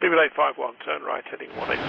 BBL 851, turn right, heading 180.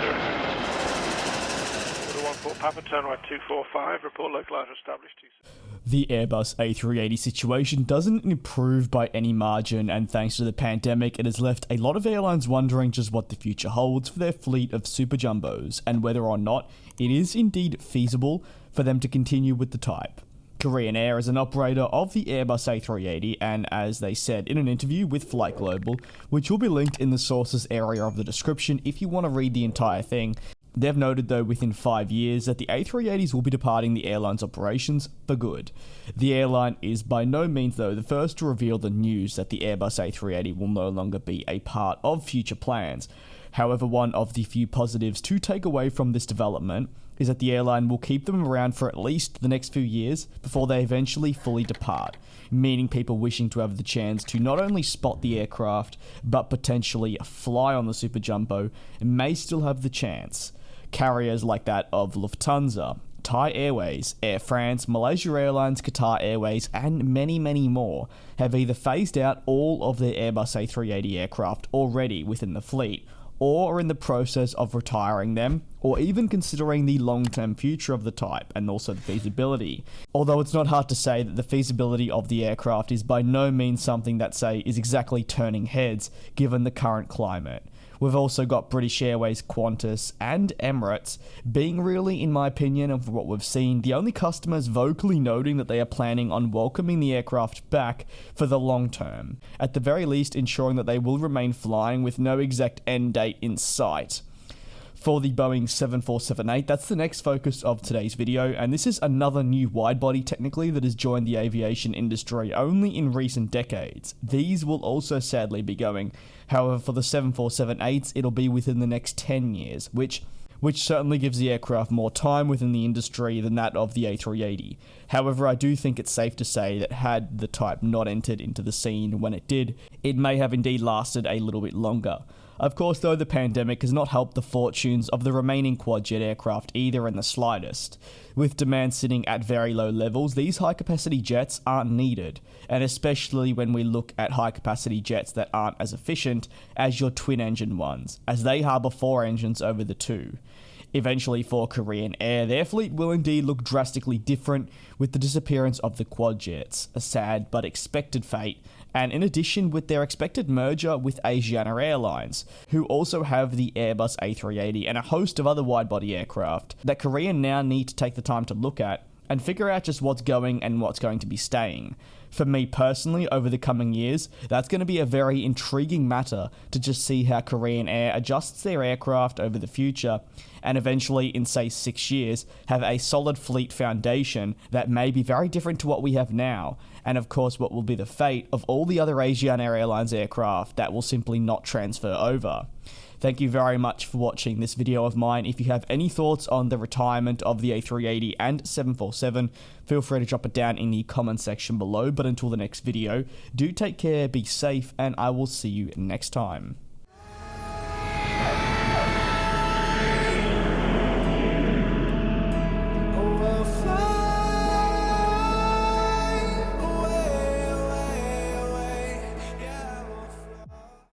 14 Papa, turn right 245, report localizer established 27. The Airbus A380 situation doesn't improve by any margin, and thanks to the pandemic, it has left a lot of airlines wondering just what the future holds for their fleet of super jumbos, and whether or not it is indeed feasible for them to continue with the type. Korean Air is an operator of the Airbus A380, and as they said in an interview with Flight Global, which will be linked in the sources area of the description if you want to read the entire thing, they've noted though within 5 years that the A380s will be departing the airline's operations for good. The airline is by no means though the first to reveal the news that the Airbus A380 will no longer be a part of future plans. However, one of the few positives to take away from this development is that the airline will keep them around for at least the next few years before they eventually fully depart, meaning people wishing to have the chance to not only spot the aircraft, but potentially fly on the Super Jumbo may still have the chance. Carriers like that of Lufthansa, Thai Airways, Air France, Malaysia Airlines, Qatar Airways, and many, many more have either phased out all of their Airbus A380 aircraft already within the fleet, or are in the process of retiring them, or even considering the long-term future of the type and also the feasibility. Although it's not hard to say that the feasibility of the aircraft is by no means something that, say, is exactly turning heads given the current climate. We've also got British Airways, Qantas, and Emirates being really, in my opinion, of what we've seen, the only customers vocally noting that they are planning on welcoming the aircraft back for the long term, at the very least ensuring that they will remain flying with no exact end date in sight. For the Boeing 747-8, that's the next focus of today's video, and this is another new widebody technically that has joined the aviation industry only in recent decades. These will also sadly be going. However, for the 747-8s, it'll be within the next 10 years, which certainly gives the aircraft more time within the industry than that of the A380. However, I do think it's safe to say that had the type not entered into the scene when it did, it may have indeed lasted a little bit longer. Of course, though, the pandemic has not helped the fortunes of the remaining quad-jet aircraft either in the slightest. With demand sitting at very low levels, these high-capacity jets aren't needed, and especially when we look at high-capacity jets that aren't as efficient as your twin-engine ones, as they harbour 4 engines over the 2. Eventually, for Korean Air, their fleet will indeed look drastically different with the disappearance of the quad jets, a sad but expected fate, and in addition with their expected merger with Asiana Airlines, who also have the Airbus A380 and a host of other wide-body aircraft that Korea now need to take the time to look at and figure out just what's going and what's going to be staying. For me personally, over the coming years, that's going to be a very intriguing matter to just see how Korean Air adjusts their aircraft over the future, and eventually, in say 6 years, have a solid fleet foundation that may be very different to what we have now, and of course what will be the fate of all the other Asiana Airlines aircraft that will simply not transfer over. Thank you very much for watching this video of mine. If you have any thoughts on the retirement of the A380 and 747, feel free to drop it down in the comment section below. But until the next video, do take care, be safe, and I will see you next time.